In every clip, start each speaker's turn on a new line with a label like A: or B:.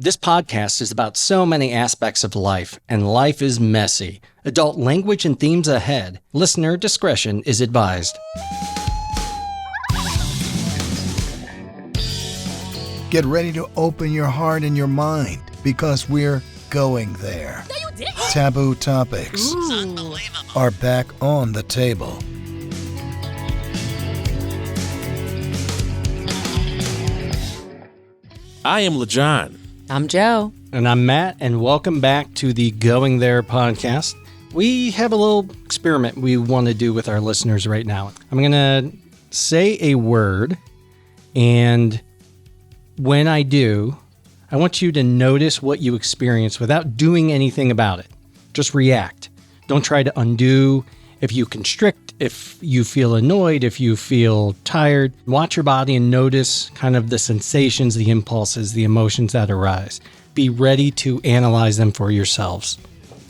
A: This podcast is about so many aspects of life, and life is messy. Adult language and themes ahead. Listener discretion is advised.
B: Get ready to open your heart and your mind because we're going there. Taboo topics are back on the table.
C: I am LaJohn.
D: I'm Joe.
A: And I'm Matt, and welcome back to the Going There podcast. We have a little experiment we want to do with our listeners right now. I'm going to say a word, and when I do, I want you to notice what you experience without doing anything about it. Just react. Don't try to undo. If you constrict, if you feel annoyed, if you feel tired, watch your body and notice kind of the sensations, the impulses, the emotions that arise. Be ready to analyze them for yourselves.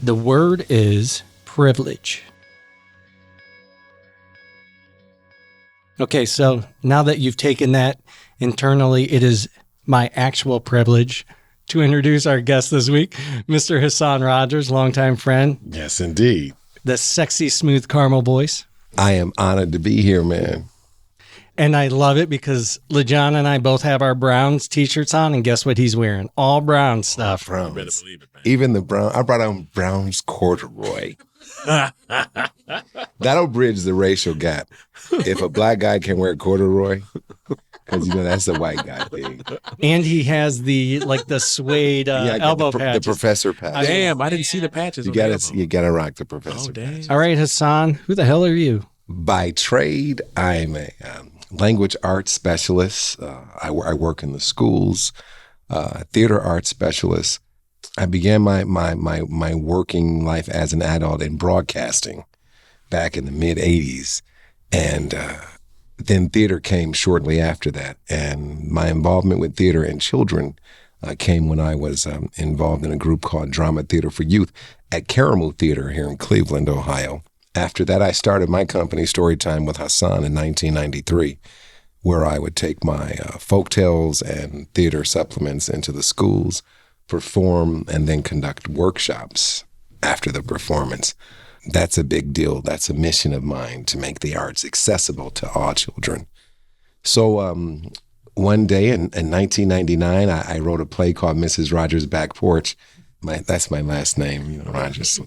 A: The word is privilege. Okay, so now that you've taken that internally, it is my actual privilege to introduce our guest this week, Mr. Hassan Rogers, longtime friend.
E: Yes, indeed.
A: The sexy, smooth caramel voice.
E: I am honored to be here, man.
A: And I love it because LaJohn and I both have our Browns t-shirts on, and guess what he's wearing? All brown stuff.
E: Browns.
C: Better believe it, man.
E: Even the brown. I brought on Brown's corduroy. That'll bridge the racial gap. If a black guy can wear corduroy, because that's a white guy thing.
A: And he has the suede elbow patch.
E: The professor patch.
C: Damn, I didn't see the patches.
E: You gotta rock the professor patch.
A: All right, Hassan, who the hell are you?
E: By trade, I'm a language arts specialist. I work in the schools, theater arts specialist. I began my working life as an adult in broadcasting back in the mid-'80s. And then theater came shortly after that. And my involvement with theater and children came when I was involved in a group called Drama Theater for Youth at Caramel Theater here in Cleveland, Ohio. After that, I started my company, Storytime with Hassan, in 1993, where I would take my folktales and theater supplements into the schools, perform, and then conduct workshops after the performance. That's a big deal. That's a mission of mine, to make the arts accessible to all children. So one day in 1999, I wrote a play called Mrs. Rogers' Back Porch. That's my last name, Rogers.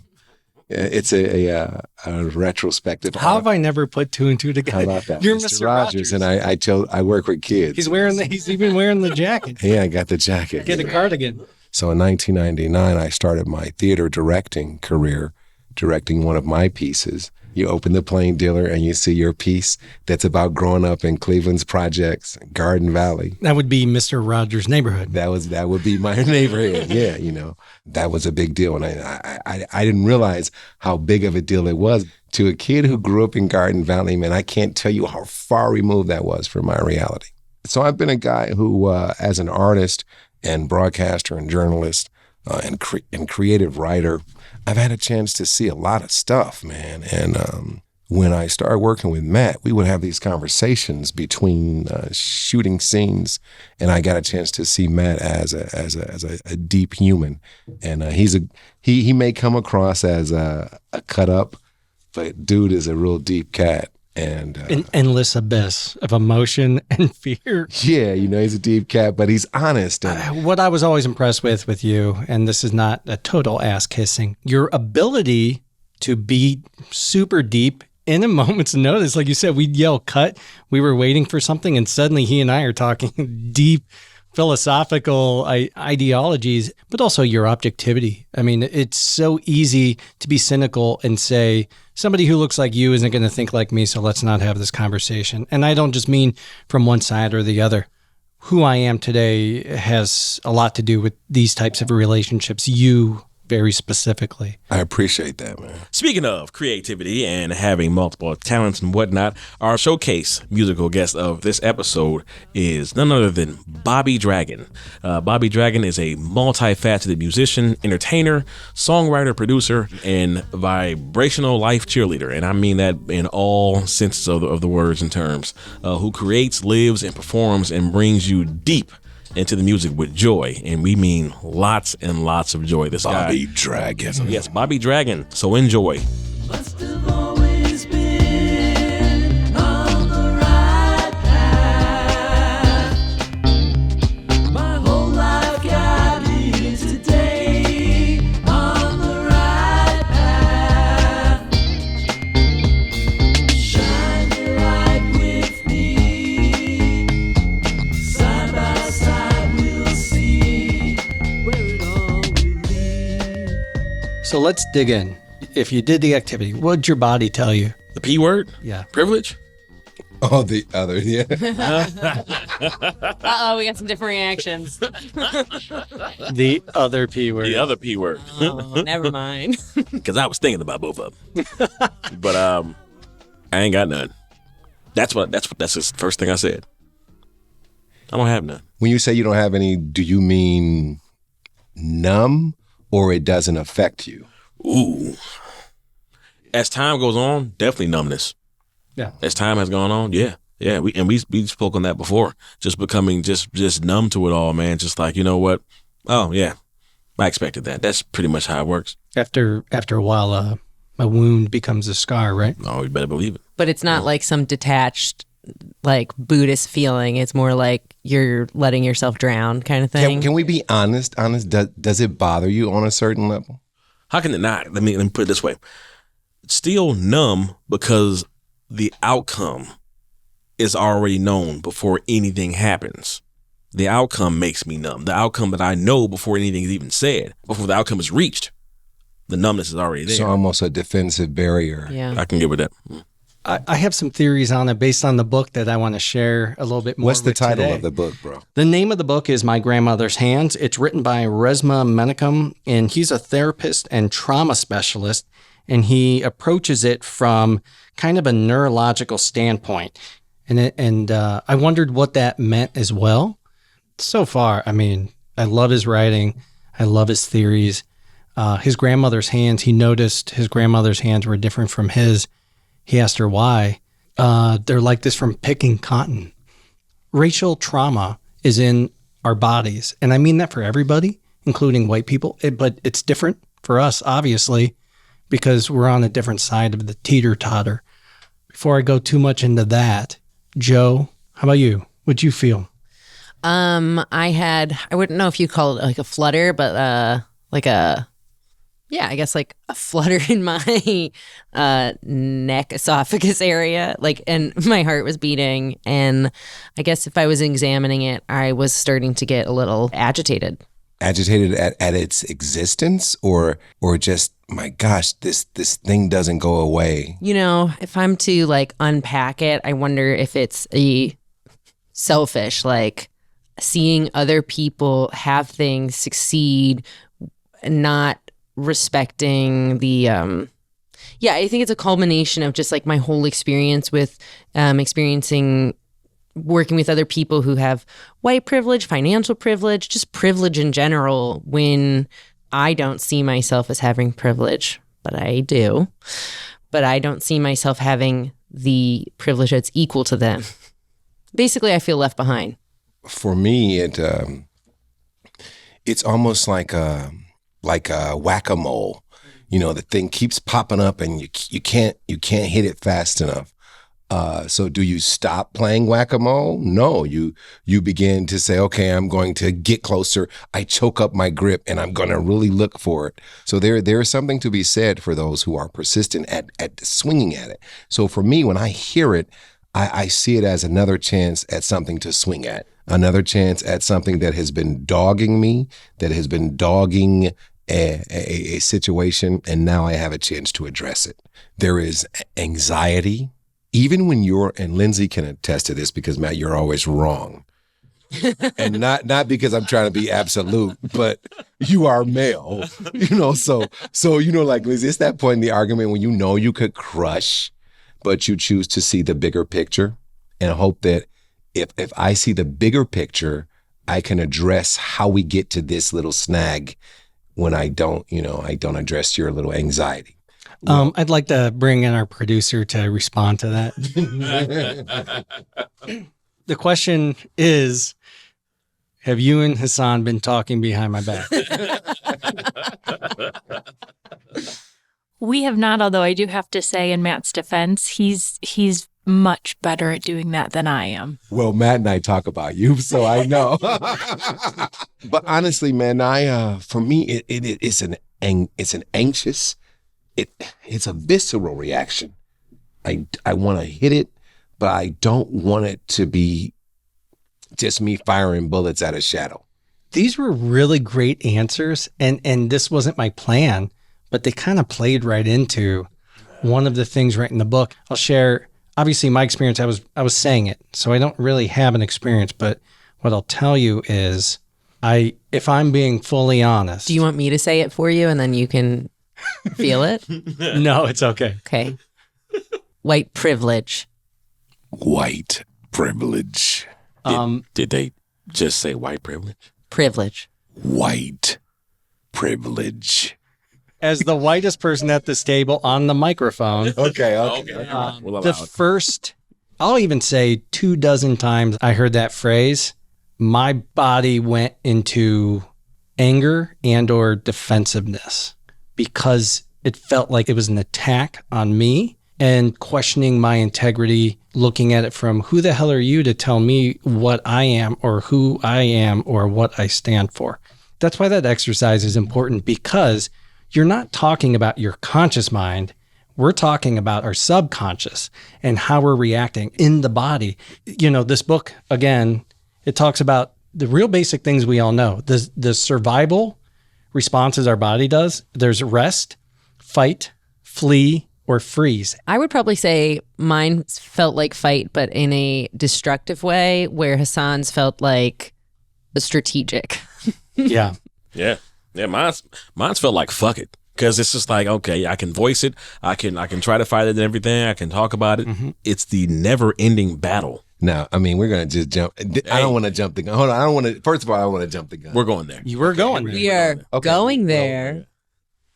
E: It's a retrospective.
A: How have I never put two and two together?
E: How about that?
A: You're Mr. Rogers.
E: And I work with kids.
A: He's even wearing the jacket.
E: Yeah, I got the jacket.
A: Get a cardigan.
E: So in 1999, I started my theater directing career, directing one of my pieces. You open the Plain Dealer and you see your piece that's about growing up in Cleveland's projects, Garden Valley.
A: That would be Mr. Rogers' neighborhood.
E: That would be my neighborhood. Yeah, that was a big deal. And I didn't realize how big of a deal it was to a kid who grew up in Garden Valley. Man, I can't tell you how far removed that was from my reality. So I've been a guy who, as an artist and broadcaster and journalist and creative writer, I've had a chance to see a lot of stuff, man. And when I started working with Matt, we would have these conversations between shooting scenes, and I got a chance to see Matt as a deep human. And he may come across as a cut up, but dude is a real deep cat. And
A: an endless abyss of emotion and fear.
E: Yeah, he's a deep cat, but he's honest. And
A: what I was always impressed with you, and this is not a total ass kissing, your ability to be super deep in a moment's notice. Like you said, we'd yell cut. We were waiting for something, and suddenly he and I are talking deep philosophical ideologies, but also your objectivity. I mean, it's so easy to be cynical and say, somebody who looks like you isn't going to think like me, so let's not have this conversation. And I don't just mean from one side or the other. Who I am today has a lot to do with these types of relationships, you very specifically.
E: I appreciate that, man.
C: Speaking of creativity and having multiple talents and whatnot, our showcase musical guest of this episode is none other than Bobby Dragon. Bobby Dragon is a multifaceted musician, entertainer, songwriter, producer, and vibrational life cheerleader. And I mean that in all senses of the words and terms. Who creates, lives, and performs and brings you deep into the music with joy, and we mean lots and lots of joy. This
E: Bobby
C: guy,
E: Dragon.
C: yes, Bobby Dragon. So enjoy.
D: Must have always been on the right path. My whole life got me today on the right path. Shine your light with me. Side by side we'll see where it all will lead.
A: So let's dig in. If you did the activity, what'd your body tell you?
C: The P word?
A: Yeah.
C: Privilege?
E: Oh, the other, yeah.
F: Uh-oh, we got some different reactions.
A: The other P word.
C: The other P word.
F: Oh, never mind.
C: Because I was thinking about both of them. But I ain't got none. That's the first thing I said. I don't have none.
E: When you say you don't have any, do you mean numb or it doesn't affect you?
C: Ooh. As time goes on, definitely numbness.
A: Yeah.
C: As time has gone on, yeah. We spoke on that before. Just becoming just numb to it all, man. Just like, you know what? Oh yeah, I expected that. That's pretty much how it works.
A: After a while, a wound becomes a scar, right?
C: Oh, you better believe it.
F: But it's not like some detached, like Buddhist feeling. It's more like you're letting yourself drown kind of thing.
E: Can we be honest? Does it bother you on a certain level?
C: How can it not? Let me put it this way. It's still numb because the outcome is already known before anything happens. The outcome makes me numb. The outcome that I know before anything is even said, before the outcome is reached, the numbness is already there.
E: So almost a defensive barrier.
F: Yeah.
C: I can get with that.
A: I have some theories on it based on the book that I want to share a little bit more.
E: What's the
A: with
E: title
A: today.
E: of the book, bro?
A: The name of the book is My Grandmother's Hands. It's written by Resmaa Menakem, and he's a therapist and trauma specialist, and he approaches it from kind of a neurological standpoint. And I wondered what that meant as well. So far, I mean, I love his writing. I love his theories. His grandmother's hands, he noticed his grandmother's hands were different from his. He asked her why. They're like this from picking cotton. Racial trauma is in our bodies. And I mean that for everybody, including white people. But it's different for us, obviously, because we're on a different side of the teeter-totter. Before I go too much into that, Joe, how about you? What'd you feel?
F: I wouldn't know if you call it like a flutter, but I guess like a flutter in my neck, esophagus area, and my heart was beating. And I guess if I was examining it, I was starting to get a little agitated.
E: Agitated at its existence or just, my gosh, this thing doesn't go away.
F: You know, if I'm to like unpack it, I wonder if it's a selfish, like seeing other people have things succeed, not respecting the I think it's a culmination of just like my whole experience with experiencing working with other people who have white privilege, financial privilege, just privilege in general, when I don't see myself as having privilege, but I do. But I don't see myself having the privilege that's equal to them. Basically, I feel left behind.
E: For me, it's almost like a whack-a-mole. You know, the thing keeps popping up and you can't hit it fast enough. So do you stop playing whack-a-mole? No, you begin to say, okay, I'm going to get closer. I choke up my grip and I'm going to really look for it. So there is something to be said for those who are persistent at swinging at it. So for me, when I hear it, I see it as another chance at something to swing at, another chance at something that has been dogging me, that has been dogging a situation, and now I have a chance to address it. There is anxiety. Even when and Lindsay can attest to this because, Matt, you're always wrong. And not because I'm trying to be absolute, but you are male, so, like Lindsay, it's that point in the argument when you could crush, but you choose to see the bigger picture and hope that if I see the bigger picture, I can address how we get to this little snag when I don't address your little anxiety.
A: I'd like to bring in our producer to respond to that. The question is, have you and Hassan been talking behind my back?
G: We have not, although I do have to say in Matt's defense, he's much better at doing that than I am.
E: Well, Matt and I talk about you, so I know. But honestly, man, for me, it's an anxious, it's a visceral reaction. I want to hit it, but I don't want it to be just me firing bullets at a shadow.
A: These were really great answers, and this wasn't my plan, but they kind of played right into one of the things right in the book. I'll share, obviously, my experience. I was saying it, so I don't really have an experience, but what I'll tell you is, if I'm being fully honest.
F: Do you want me to say it for you and then you can feel it?
A: No, it's okay.
F: Okay. White privilege.
E: White privilege.
C: Did they just say white privilege?
F: Privilege.
E: White privilege.
A: As the whitest person at this table on the microphone,
E: Okay.
C: We'll
A: the
C: allow it.
A: first, I'll even say 24 times I heard that phrase, my body went into anger and or defensiveness because it felt like it was an attack on me and questioning my integrity, looking at it from who the hell are you to tell me what I am or who I am or what I stand for. That's why that exercise is important, because you're not talking about your conscious mind. We're talking about our subconscious and how we're reacting in the body. You know, this book, again, it talks about the real basic things we all know. The survival responses our body does. There's rest, fight, flee, or freeze.
F: I would probably say mine felt like fight, but in a destructive way, where Hassan's felt like a strategic.
A: Yeah.
C: Yeah. Mine's felt like fuck it, because it's just like, okay, I can voice it, I can try to fight it and everything, I can talk about it.
A: Mm-hmm.
C: It's the never-ending battle.
E: Now, I mean, we're going to just jump. I don't want to jump the gun. Hold on. I don't want to. First of all, I don't want to jump the gun.
C: We're going there.
A: You were going there.
F: We are
E: Okay.
F: going there.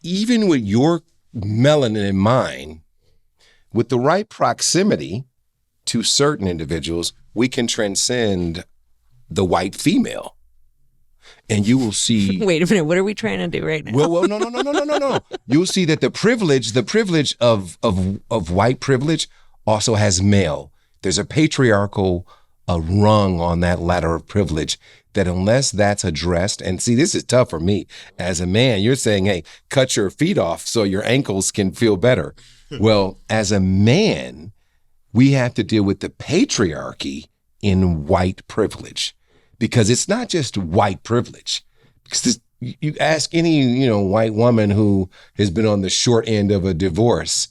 E: Even with your melanin in mind, with the right proximity to certain individuals, we can transcend the white female. And you will see.
F: Wait a minute. What are we trying to do right now?
E: Well, no. You'll see that the privilege of white privilege also has male. There's a patriarchal rung on that ladder of privilege that unless that's addressed, and see, this is tough for me as a man. You're saying, hey, cut your feet off so your ankles can feel better. Well, as a man, we have to deal with the patriarchy in white privilege, because it's not just white privilege. Because you ask any, white woman who has been on the short end of a divorce,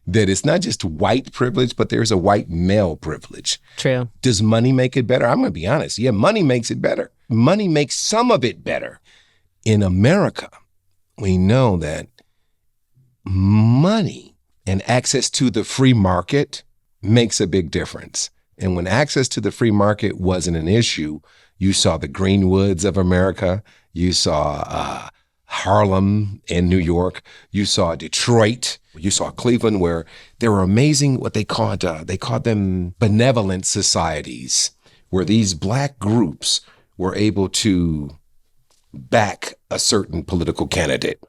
E: that it's not just white privilege, but there's a white male privilege.
F: True.
E: Does money make it better? I'm going to be honest. Yeah, money makes it better. Money makes some of it better. In America, we know that money and access to the free market makes a big difference. And when access to the free market wasn't an issue, you saw the Greenwoods of America. You saw Harlem in New York. You saw Detroit. You saw Cleveland, where there were amazing, what they called them benevolent societies, where these black groups were able to back a certain political candidate.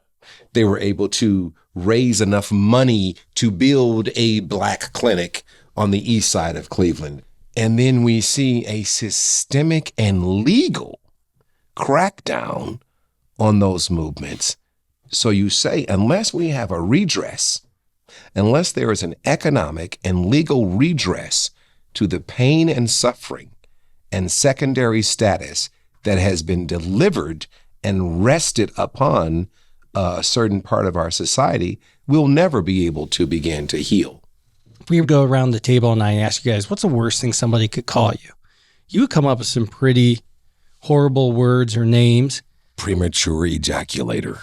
E: They were able to raise enough money to build a black clinic on the east side of Cleveland. And then we see a systemic and legal crackdown on those movements. So you say, unless we have a redress, unless there is an economic and legal redress to the pain and suffering and secondary status that has been delivered and rested upon a certain part of our society, we'll never be able to begin to heal.
A: If we go around the table and I ask you guys, what's the worst thing somebody could call you? You would come up with some pretty horrible words or names.
E: Premature ejaculator.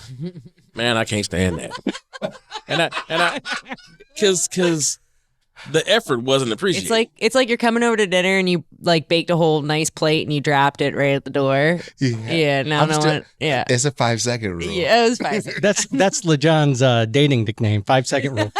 C: Man, I can't stand that. and I, because the effort wasn't appreciated.
F: It's like you're coming over to dinner and you like baked a whole nice plate and you dropped it right at the door. Yeah. Now no one. Yeah.
E: It's a 5-second rule.
F: Yeah, it was 5 seconds.
A: That's LeJohn's dating nickname, 5-second rule.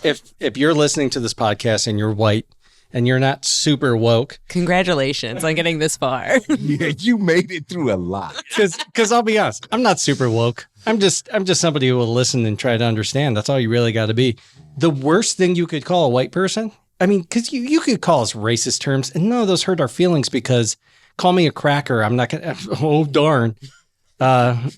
A: If you're listening to this podcast and you're white and you're not super woke.
F: Congratulations on getting this far.
E: Yeah, you made it through a lot.
A: Because I'll be honest, I'm not super woke. I'm just somebody who will listen and try to understand. That's all you really got to be. The worst thing you could call a white person, I mean, because you could call us racist terms, and none of those hurt our feelings because call me a cracker. I'm not going to, oh, darn.
E: What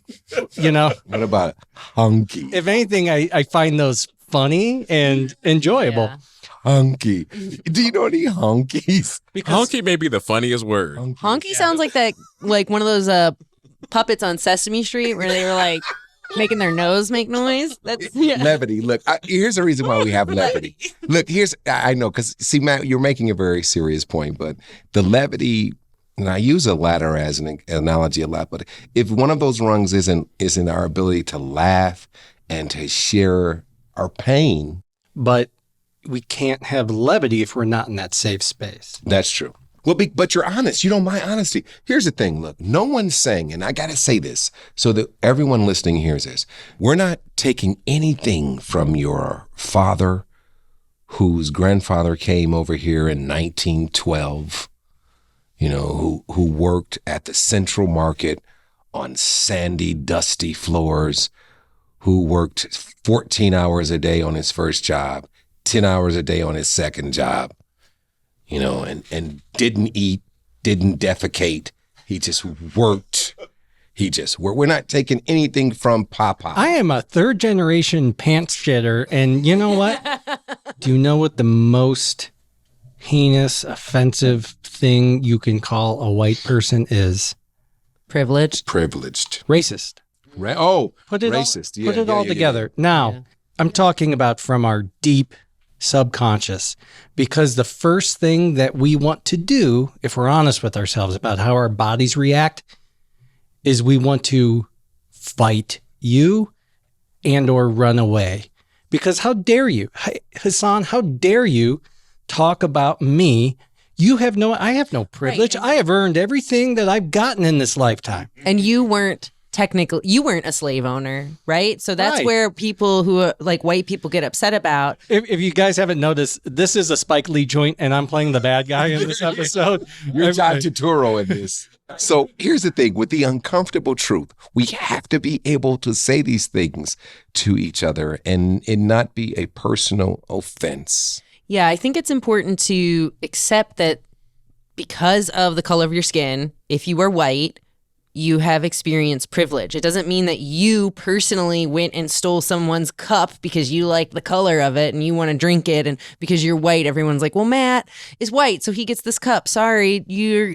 E: about it? Hunky?
A: If anything, I find those funny and enjoyable.
F: Yeah.
E: Hunky. Do you know any hunkies?
C: Honky may be the funniest word.
F: Honky sounds like that, like one of those puppets on Sesame Street where they were like making their nose make noise. That's
E: Levity. Look, here's the reason why we have levity. Look, I know, because see, Matt, you're making a very serious point, but the levity, and I use a ladder as an analogy a lot, but if one of those rungs isn't our ability to laugh and to share our pain.
A: But we can't have levity if we're not in that safe space.
E: That's true. Well, but you're honest. You don't mind honesty. Here's the thing. Look, no one's saying, and I got to say this so that everyone listening hears this. We're not taking anything from your father whose grandfather came over here in 1912, who worked at the Central Market on sandy, dusty floors, who worked 14 hours a day on his first job, 10 hours a day on his second job, and didn't eat, didn't defecate. He just worked. We're not taking anything from Papa.
A: I am a third generation pants shitter. And you know what? Do you know what the most heinous, offensive thing you can call a white person is?
F: privileged.
A: Racist.
E: Racist.
A: Put it all together. Now, I'm talking about from our deep subconscious, because the first thing that we want to do, if we're honest with ourselves about how our bodies react, is we want to fight you and or run away. Because how dare you, Hassan, how dare you talk about me? I have no privilege.
F: Right.
A: I have earned everything that I've gotten in this lifetime.
F: And you weren't a slave owner, right? So that's
A: Right.
F: where people who are like white people get upset about.
A: If you guys haven't noticed, this is a Spike Lee joint, and I'm playing the bad guy in this episode.
E: You're John Turturro in this. So here's the thing with the uncomfortable truth. We have to be able to say these things to each other and it not be a personal offense.
F: Yeah, I think it's important to accept that because of the color of your skin, if you are white, you have experienced privilege. It doesn't mean that you personally went and stole someone's cup because you like the color of it and you want to drink it, and because you're white, everyone's like, well, Matt is white, so he gets this cup. Sorry,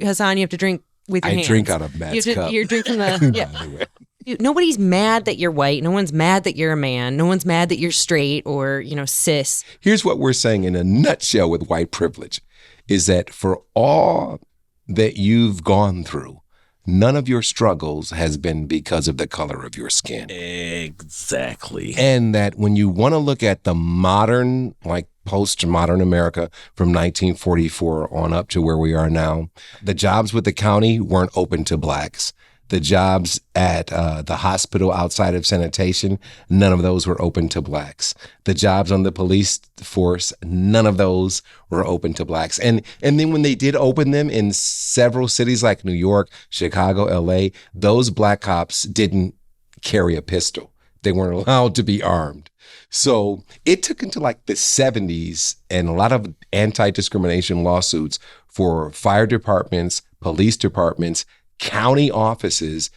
F: Hassan, you have to drink with your hands.
E: I drink out of Matt's cup.
F: You're drinking the, Dude, nobody's mad that you're white. No one's mad that you're a man. No one's mad that you're straight or, cis.
E: Here's what we're saying in a nutshell with white privilege is that for all that you've gone through, none of your struggles has been because of the color of your skin.
C: Exactly.
E: And that when you want to look at the modern, like postmodern America from 1944 on up to where we are now, the jobs with the county weren't open to blacks. The jobs at the hospital outside of sanitation, none of those were open to blacks. The jobs on the police force, none of those were open to blacks. And then when they did open them in several cities like New York, Chicago, LA, those black cops didn't carry a pistol. They weren't allowed to be armed. So it took until like the 70s and a lot of anti-discrimination lawsuits for fire departments, police departments, county offices.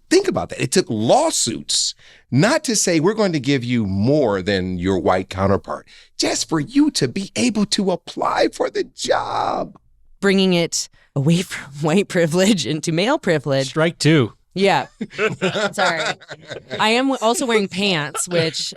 E: Think about that. It took lawsuits, not to say we're going to give you more than your white counterpart, just for you to be able to apply for the job.
F: Bringing it away from white privilege into male privilege.
A: Strike two.
F: Yeah. Sorry. I am also wearing pants, which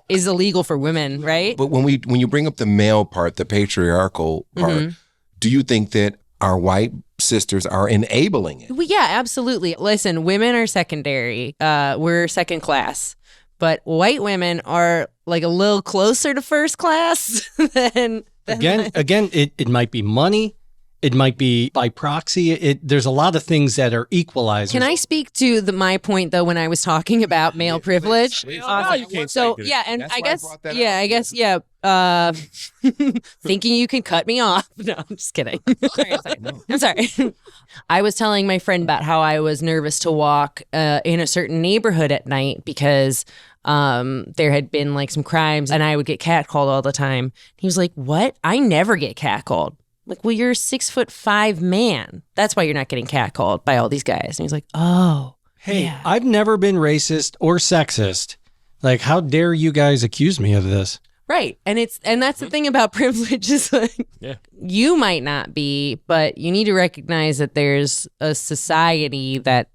F: is illegal for women, right?
E: But when you bring up the male part, the patriarchal part, do you think that our white sisters are enabling it?
F: Well, yeah, absolutely. Listen, women are secondary. We're second class. But white women are like a little closer to first class than
A: Again, it might be money. It might be by proxy. There's a lot of things that are equalizers.
F: Can I speak to my point though when I was talking about male privilege?
C: You can't
F: So
C: say that.
F: yeah, and
E: That's
F: I
E: why I
F: guess
E: brought that
F: yeah,
E: up.
F: I guess yeah. Thinking you can cut me off. No, I'm just kidding. I'm sorry. I was telling my friend about how I was nervous to walk in a certain neighborhood at night because there had been like some crimes and I would get catcalled all the time. He was like, "What? I never get catcalled." Like, well, you're a 6'5" man. That's why you're not getting catcalled by all these guys. And he's like, "Oh,
A: Hey,
F: yeah."
A: I've never been racist or sexist. Like, how dare you guys accuse me of this?
F: Right. And that's the thing about privilege is like you might not be, but you need to recognize that there's a society that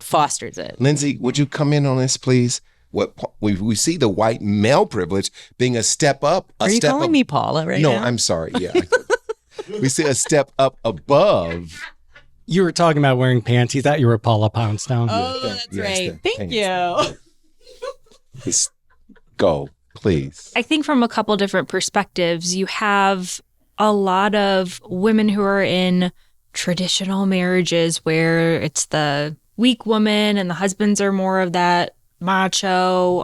F: fosters it.
E: Lindsay, would you come in on this, please? What we see the white male privilege being a step up.
F: Are you calling me Paula right
E: No,
F: now?
E: I'm sorry. Yeah. We see a step up above.
A: You were talking about wearing pants. You thought you were Paula Poundstone.
F: Oh, that's
E: Yes,
F: right.
E: the
F: Thank
E: pants.
F: you.
E: Please go, please.
G: I think from a couple different perspectives, you have a lot of women who are in traditional marriages where it's the weak woman and the husbands are more of that macho,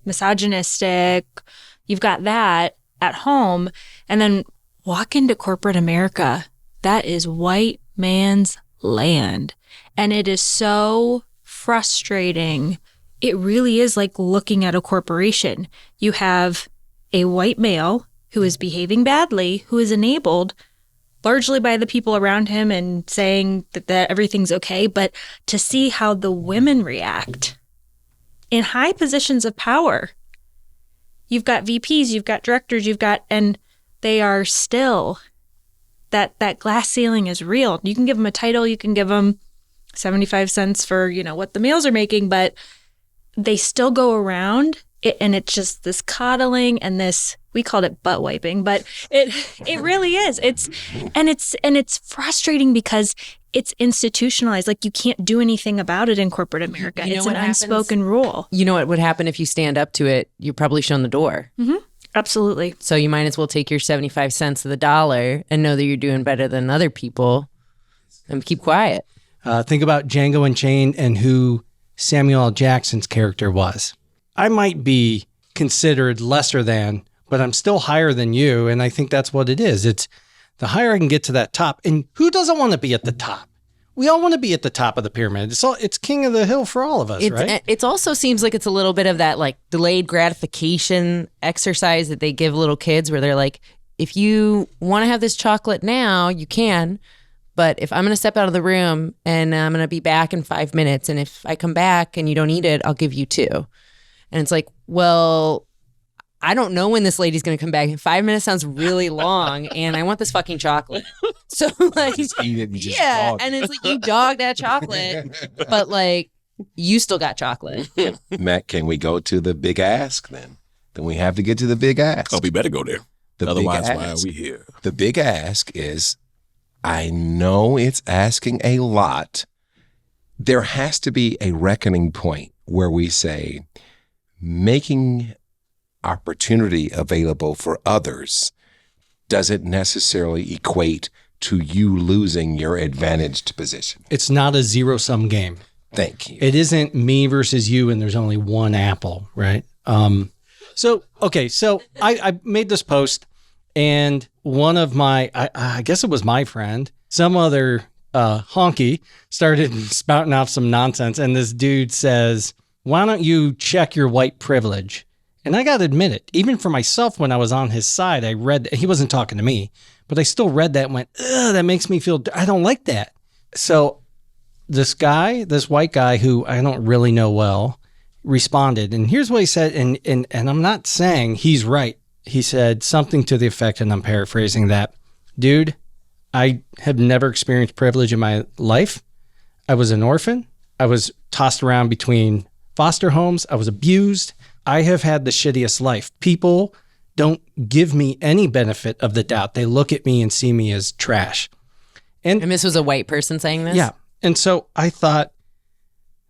G: misogynistic. You've got that at home. And then walk into corporate America. That is white man's land. And it is so frustrating. It really is like looking at a corporation. You have a white male who is behaving badly, who is enabled largely by the people around him and saying that everything's okay. But to see how the women react in high positions of power, you've got VPs, you've got directors, and they are still, that glass ceiling is real. You can give them a title, you can give them 75 cents for, what the males are making, but they still go around it, and it's just this coddling and this, we called it butt wiping, but it really is. It's frustrating because it's institutionalized. Like, you can't do anything about it in corporate America.
F: You know
G: It's
F: what
G: an
F: happens?
G: unspoken rule.
F: You know what would happen if you stand up to it? You're probably shown the door.
G: Absolutely.
F: So you might as well take your 75 cents of the dollar and know that you're doing better than other people and keep quiet.
A: Think about Django Unchained and who Samuel L. Jackson's character was. I might be considered lesser than, but I'm still higher than you. And I think that's what it is. It's the higher I can get to that top. And who doesn't want to be at the top? We all want to be at the top of the pyramid. It's king of the hill for all of us, right?
F: It also seems like it's a little bit of that like delayed gratification exercise that they give little kids where they're like, if you want to have this chocolate now, you can. But if I'm going to step out of the room and I'm going to be back in 5 minutes, and if I come back and you don't eat it, I'll give you 2. And it's like, well, I don't know when this lady's going to come back. 5 minutes sounds really long, and I want this fucking chocolate. So like,
E: Just eat it and just
F: yeah,
E: dog
F: and
E: it.
F: it's like you dog that chocolate, but like you still got chocolate.
E: Matt, can we go to the big ask then? Then we have to get to the big ask.
C: Oh, we better go there.
E: The
C: Otherwise,
E: big
C: why are
E: ask.
C: we here?
E: The big ask is, I know it's asking a lot. There has to be a reckoning point where we say, making opportunity available for others doesn't necessarily equate to you losing your advantaged position.
A: It's not a zero-sum game.
E: Thank you.
A: It isn't me versus you and there's only one apple, right? So I made this post, and one of my, I guess it was my friend, some other honky started spouting off some nonsense. And this dude says, why don't you check your white privilege? And I got to admit it, even for myself, when I was on his side, I read, he wasn't talking to me, but I still read that and went, ugh, that makes me feel, I don't like that. So this white guy who I don't really know well, responded. And here's what he said. And I'm not saying he's right. He said something to the effect, and I'm paraphrasing that, dude, I have never experienced privilege in my life. I was an orphan. I was tossed around between foster homes. I was abused. I have had the shittiest life. People don't give me any benefit of the doubt. They look at me and see me as trash.
F: And this was a white person saying this?
A: Yeah. And so I thought,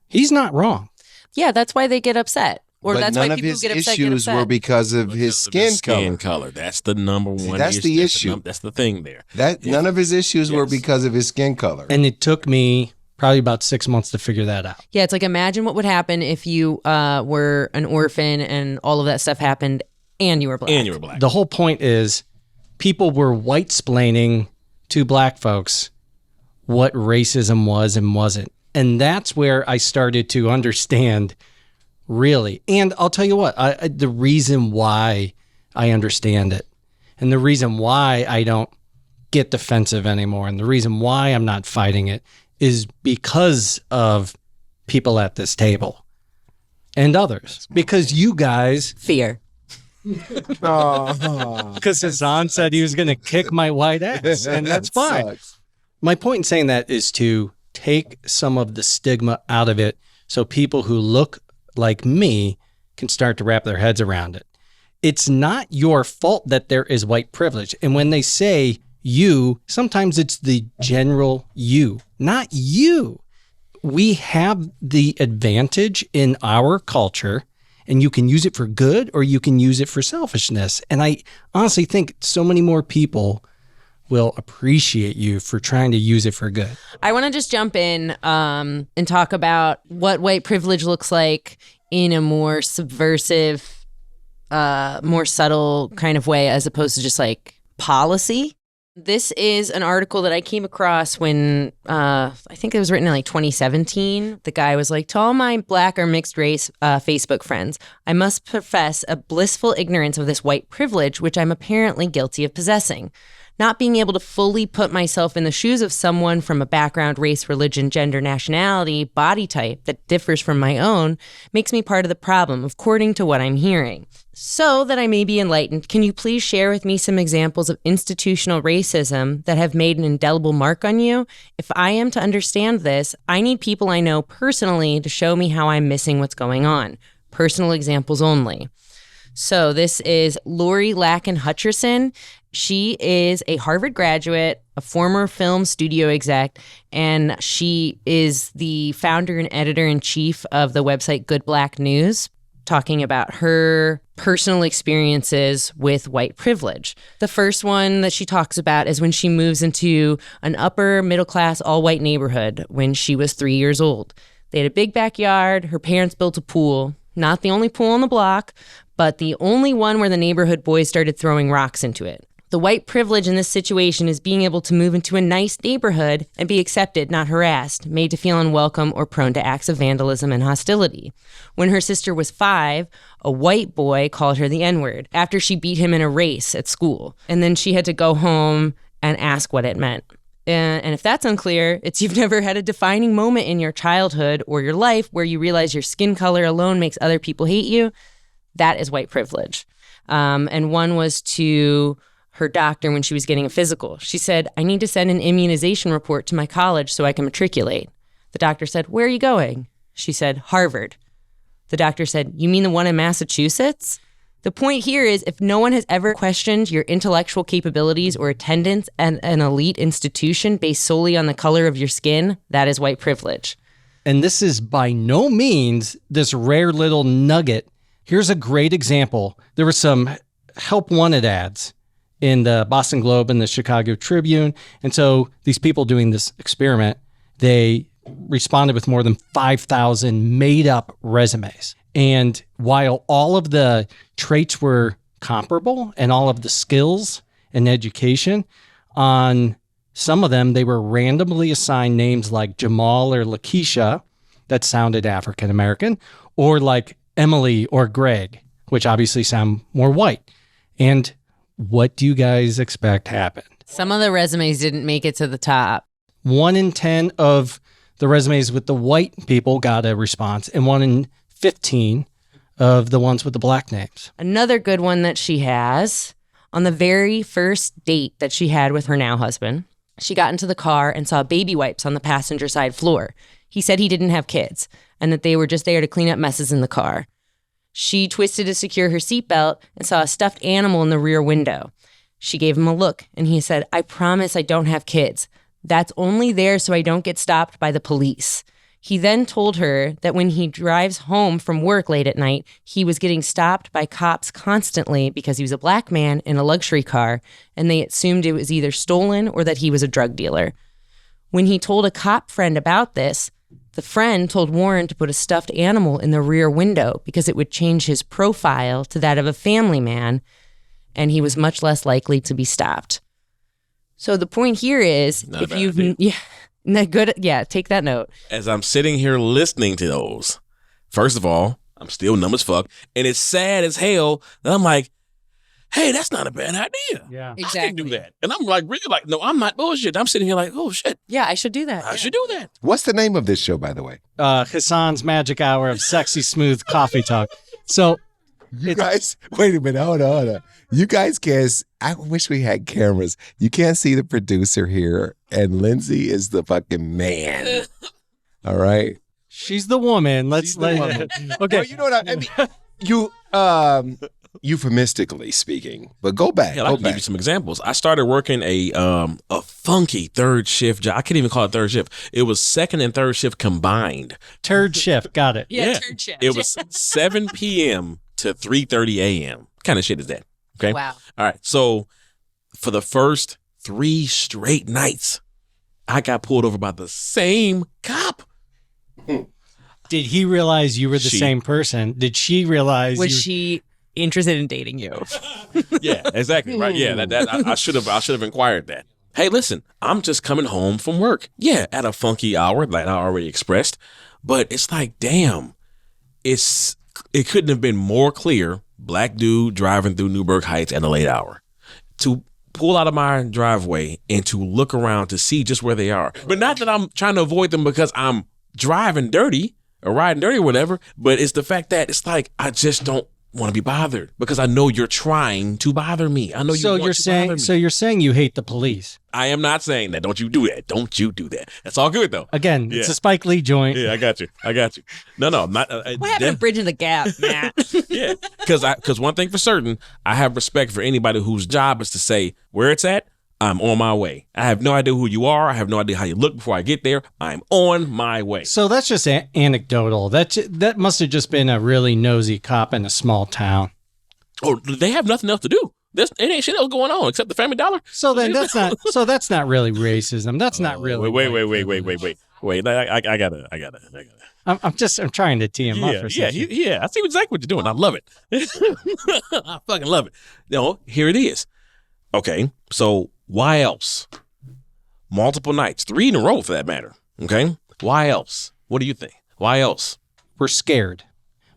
A: he's not wrong.
F: Yeah, that's why they get upset. Or
E: But
F: that's
E: none
F: why
E: of
F: people
E: his
F: get upset.
E: issues were because of his skin color.
C: color. That's the number one.
E: that's
C: issue.
E: the issue.
C: That's the thing there.
E: None of his issues were
C: Yes.
E: because of his skin color.
A: And it took me probably about 6 months to figure that out.
F: Yeah, it's like imagine what would happen if you were an orphan and all of that stuff happened and you were black.
C: And you were black.
A: The whole point is people were white-splaining to black folks what racism was and wasn't. And that's where I started to understand really. And I'll tell you what, the reason why I understand it and the reason why I don't get defensive anymore and the reason why I'm not fighting it is because of people at this table and others. Because you guys,
F: Fear.
A: because Hassan said he was going to kick my white ass, and that's fine.
E: Sucks.
A: My point in saying that is to take some of the stigma out of it so people who look like me can start to wrap their heads around it. It's not your fault that there is white privilege. And when they say you, sometimes it's the general you, not you. We have the advantage in our culture, and you can use it for good or you can use it for selfishness. And I honestly think so many more people will appreciate you for trying to use it for good.
F: I want to just jump in and talk about what white privilege looks like in a more subversive, more subtle kind of way, as opposed to just like policy. This is an article that I came across when I think it was written in like 2017. The guy was like, to all my black or mixed race Facebook friends, I must profess a blissful ignorance of this white privilege, which I'm apparently guilty of possessing. Not being able to fully put myself in the shoes of someone from a background, race, religion, gender, nationality, body type that differs from my own makes me part of the problem, according to what I'm hearing. So that I may be enlightened, can you please share with me some examples of institutional racism that have made an indelible mark on you? If I am to understand this, I need people I know personally to show me how I'm missing what's going on. Personal examples only. So this is Lori Lacken Hutcherson. She is a Harvard graduate, a former film studio exec, and she is the founder and editor-in-chief of the website Good Black News, talking about her personal experiences with white privilege. The first one that she talks about is when she moves into an upper middle-class all-white neighborhood when she was 3 years old. They had a big backyard. Her parents built a pool, not the only pool on the block, but the only one where the neighborhood boys started throwing rocks into it. The white privilege in this situation is being able to move into a nice neighborhood and be accepted, not harassed, made to feel unwelcome or prone to acts of vandalism and hostility. When her sister was 5, a white boy called her the N-word after she beat him in a race at school. And then she had to go home and ask what it meant. And if that's unclear, it's you've never had a defining moment in your childhood or your life where you realize your skin color alone makes other people hate you. That is white privilege. And one was to her doctor when she was getting a physical. She said, I need to send an immunization report to my college so I can matriculate. The doctor said, where are you going? She said, Harvard. The doctor said, you mean the one in Massachusetts? The point here is if no one has ever questioned your intellectual capabilities or attendance at an elite institution based solely on the color of your skin, that is white privilege.
A: And this is by no means this rare little nugget. Here's a great example. There were some help wanted ads in the Boston Globe and the Chicago Tribune. And so these people doing this experiment, they responded with more than 5,000 made up resumes. And while all of the traits were comparable and all of the skills and education, on some of them, they were randomly assigned names like Jamal or Lakeisha, that sounded African American, or like Emily or Greg, which obviously sound more white. And what do you guys expect happened?
F: Some of the resumes didn't make it to the top.
A: 1 in 10 of the resumes with the white people got a response, and 1 in 15 of the ones with the black names.
F: Another good one that she has, on the very first date that she had with her now husband, she got into the car and saw baby wipes on the passenger side floor. He said he didn't have kids and that they were just there to clean up messes in the car. She twisted to secure her seatbelt and saw a stuffed animal in the rear window. She gave him a look and he said, I promise I don't have kids. That's only there so I don't get stopped by the police. He then told her that when he drives home from work late at night, he was getting stopped by cops constantly because he was a black man in a luxury car, and they assumed it was either stolen or that he was a drug dealer. When he told a cop friend about this, the friend told Warren to put a stuffed animal in the rear window because it would change his profile to that of a family man, and he was much less likely to be stopped. So the point here is,
C: Not a
F: if
C: bad
F: you've
C: idea.
F: take that note.
C: As I'm sitting here listening to those, first of all, I'm still numb as fuck, and it's sad as hell that I'm like, hey, that's not a bad idea.
A: Yeah.
C: I can do that. And I'm like, really like, no, I'm not bullshit. I'm sitting here like, oh shit,
F: Yeah, I should do that.
C: I should do that.
E: What's the name of this show, by the way?
A: Hassan's Magic Hour of Sexy Smooth Coffee Talk. So
E: You guys, wait a minute, hold on. You guys can't, I wish we had cameras. You can't see the producer here, and Lindsay is the fucking man. All right?
A: she's the woman. Let's
E: the woman.
A: Okay.
E: Well, you know what I mean? You, euphemistically speaking, but go back.
C: Yeah, I can give you some examples. I started working a funky third shift job. I can't even call it third shift. It was second and third shift combined.
A: Turd shift. Got it.
F: Turd shift.
C: It was 7 p.m. to 3:30 a.m. What kind of shit is that? Okay.
F: Wow.
C: All right. So for the first 3 straight nights, I got pulled over by the same cop.
A: Did he realize you were the
C: She.
A: same person? Did she realize
F: Was
A: you?
F: she interested in dating you?
C: Yeah, exactly. Right. Yeah. I should have inquired that. Hey, listen, I'm just coming home from work. Yeah, at a funky hour, like I already expressed. But it's like, damn, it couldn't have been more clear. Black dude driving through Newburgh Heights at a late hour. To pull out of my driveway and to look around to see just where they are. But not that I'm trying to avoid them because I'm driving dirty or riding dirty or whatever, but it's the fact that it's like I just don't want to be bothered because I know you're trying to bother me. I know you
A: So
C: want
A: you're
C: to bother me.
A: saying you're saying you hate the police.
C: I am not saying that. Don't you do that. Don't you do that. That's all good though.
A: Again,
C: Yeah.
A: it's a Spike Lee joint.
C: Yeah, I got you. No, not.
F: What happened to bridging the gap, Matt?
C: Yeah, because one thing for certain, I have respect for anybody whose job is to say where it's at. I'm on my way. I have no idea who you are. I have no idea how you look before I get there. I'm on my way.
A: So that's just anecdotal. That must have just been a really nosy cop in a small town.
C: Oh, they have nothing else to do. It ain't shit else going on except the Family Dollar.
A: So then that's not really racism. That's not really.
C: Wait. I gotta.
A: I'm trying to tee him up for something.
C: Yeah. I see exactly what you're doing. I love it. I fucking love it. Here it is. Okay, so why else? Multiple nights, 3 in a row for that matter. Okay, why else? What do you think? Why else?
A: We're scared,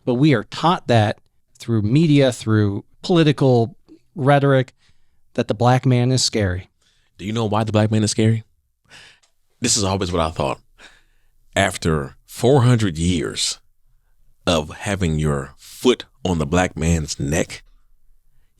A: but we are taught that through media, through political rhetoric, that the black man is scary.
C: Do you know why the black man is scary? This is always what I thought. After 400 years of having your foot on the black man's neck,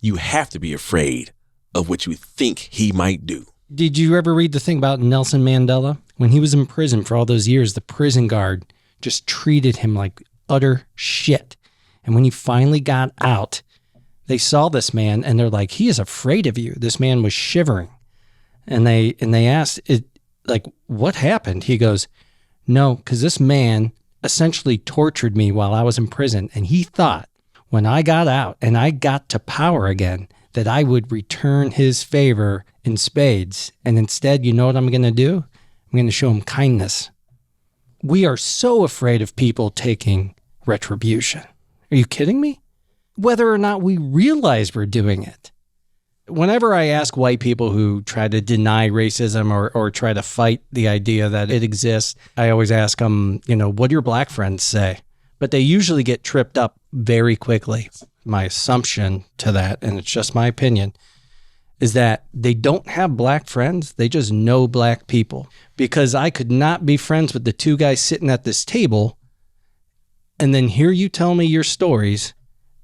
C: you have to be afraid of what you think he might do.
A: Did you ever read the thing about Nelson Mandela? When he was in prison for all those years, the prison guard just treated him like utter shit. And when he finally got out, they saw this man and they're like, he is afraid of you. This man was shivering. And they asked, like, what happened? He goes, no, because this man essentially tortured me while I was in prison. And he thought when I got out and I got to power again, that I would return his favor in spades. And instead, you know what I'm going to do? I'm going to show him kindness. We are so afraid of people taking retribution. Are you kidding me? Whether or not we realize we're doing it. Whenever I ask white people who try to deny racism or try to fight the idea that it exists, I always ask them, what do your black friends say? But they usually get tripped up very quickly. My assumption to that, and it's just my opinion, is that they don't have black friends. They just know black people. Because I could not be friends with the 2 guys sitting at this table and then hear you tell me your stories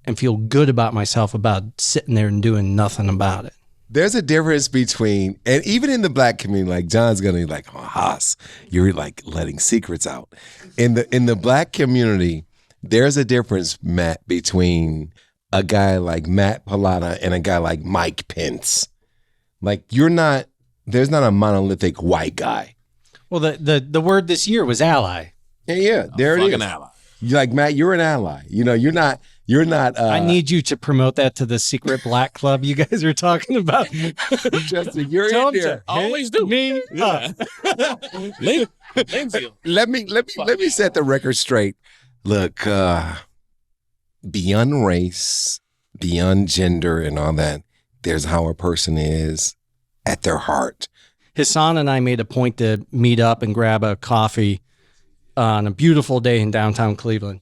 A: and feel good about myself about sitting there and doing nothing about it.
E: There's a difference between, and even in the black community, like John's gonna be like, oh, Haas, you're like letting secrets out. In the black community, there's a difference, Matt, between a guy like Matt Pallotta and a guy like Mike Pence. Like there's not a monolithic white guy.
A: Well, the word this year was ally.
E: Yeah, there it
C: Fucking
E: is.
C: ally.
E: You're like, Matt, you're an ally. You know, you're not.
A: I need you to promote that to the secret black club you guys are talking about.
E: Justin, you're
A: Tell
E: in
A: him
E: there.
A: to
C: Always do.
A: Me up.
C: Lindsay.
E: Let me set the record straight. Look, beyond race, beyond gender and all that, there's how a person is at their heart.
A: Hassan and I made a point to meet up and grab a coffee on a beautiful day in downtown Cleveland.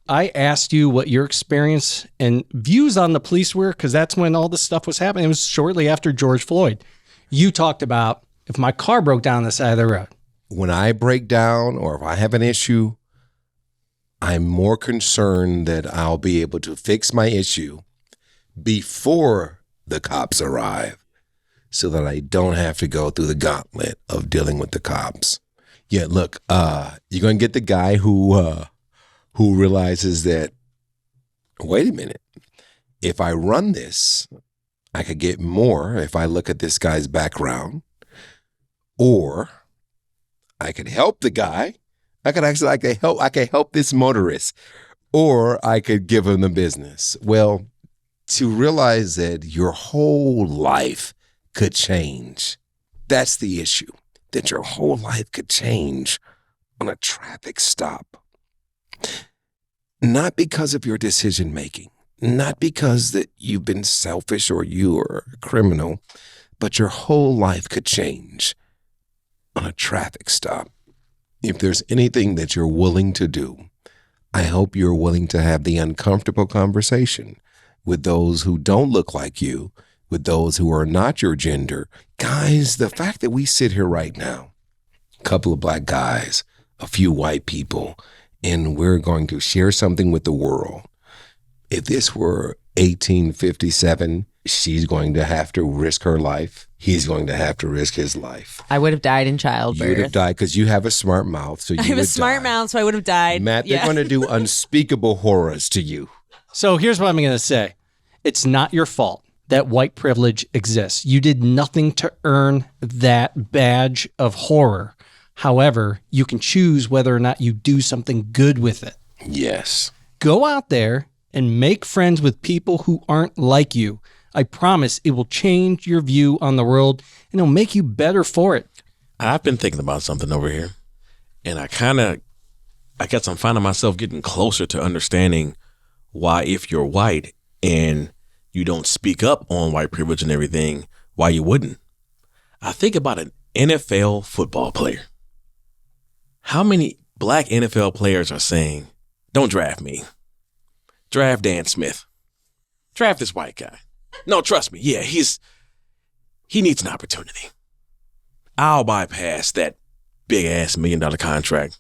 A: I asked you what your experience and views on the police were, because that's when all this stuff was happening. It was shortly after George Floyd. You talked about if my car broke down the side of the road.
E: When I break down or if I have an issue, I'm more concerned that I'll be able to fix my issue before the cops arrive so that I don't have to go through the gauntlet of dealing with the cops. Yeah, look, you're going to get the guy who realizes that, wait a minute, if I run this, I could get more if I look at this guy's background, or I could help the guy. I could help this motorist, or I could give him the business. Well, to realize that your whole life could change, that's the issue, that your whole life could change on a traffic stop. Not because of your decision making, not because that you've been selfish or you are a criminal, but your whole life could change on a traffic stop. If there's anything that you're willing to do, I hope you're willing to have the uncomfortable conversation with those who don't look like you, with those who are not your gender. Guys, the fact that we sit here right now, a couple of black guys, a few white people, and we're going to share something with the world. If this were 1857, she's going to have to risk her life. He's going to have to risk his life.
F: I would have died in childbirth.
E: You'd have died because you have a smart mouth. So you
F: I have a
E: would
F: smart
E: die.
F: mouth, so I would have died.
E: Matt, they're going to do unspeakable horrors to you.
A: So here's what I'm going to say. It's not your fault that white privilege exists. You did nothing to earn that badge of horror. However, you can choose whether or not you do something good with it.
E: Yes.
A: Go out there and make friends with people who aren't like you. I promise it will change your view on the world and it'll make you better for it.
C: I've been thinking about something over here, and I guess I'm finding myself getting closer to understanding why, if you're white and you don't speak up on white privilege and everything, why you wouldn't. I think about an NFL football player. How many black NFL players are saying, don't draft me. Draft Dan Smith. Draft this white guy. No, trust me. Yeah, he needs an opportunity. I'll bypass that big ass $1 million contract.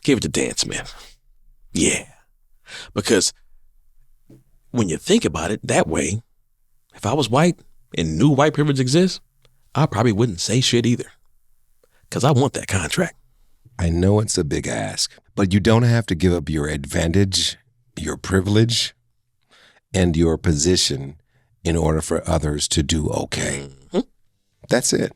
C: Give it to Dan Smith. Yeah. Because when you think about it that way, if I was white and knew white privilege exists, I probably wouldn't say shit either. Because I want that contract.
E: I know it's a big ask, but you don't have to give up your advantage, your privilege, and your position in order for others to do okay. Mm-hmm. That's it.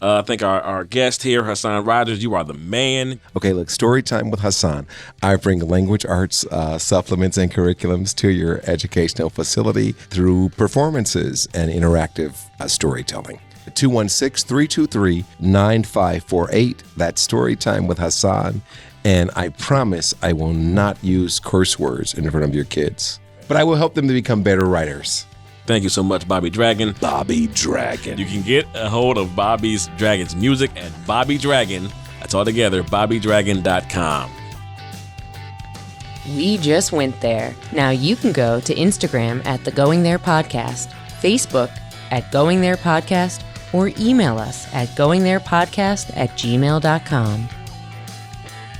C: I think our guest here, Hassan Rogers, you are the man.
E: Okay, look, story time with Hassan. I bring language arts supplements and curriculums to your educational facility through performances and interactive storytelling. 216-323-9548. That's Story Time with Hassan. And I promise I will not use curse words in front of your kids, but I will help them to become better writers.
C: Thank you so much, Bobby Dragon.
E: Bobby Dragon.
C: You can get a hold of Bobby's Dragon's music at Bobby Dragon. That's all together, BobbyDragon.com.
F: We just went there. Now you can go to Instagram at the Going There Podcast, Facebook at Going There Podcast, or email us at goingtherepodcast@gmail.com.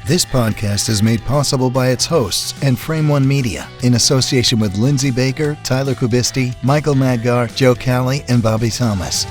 B: This podcast is made possible by its hosts and Frame One Media in association with Lindsay Baker, Tyler Kubisti, Michael Madgar, Joe Calley, and Bobby Thomas.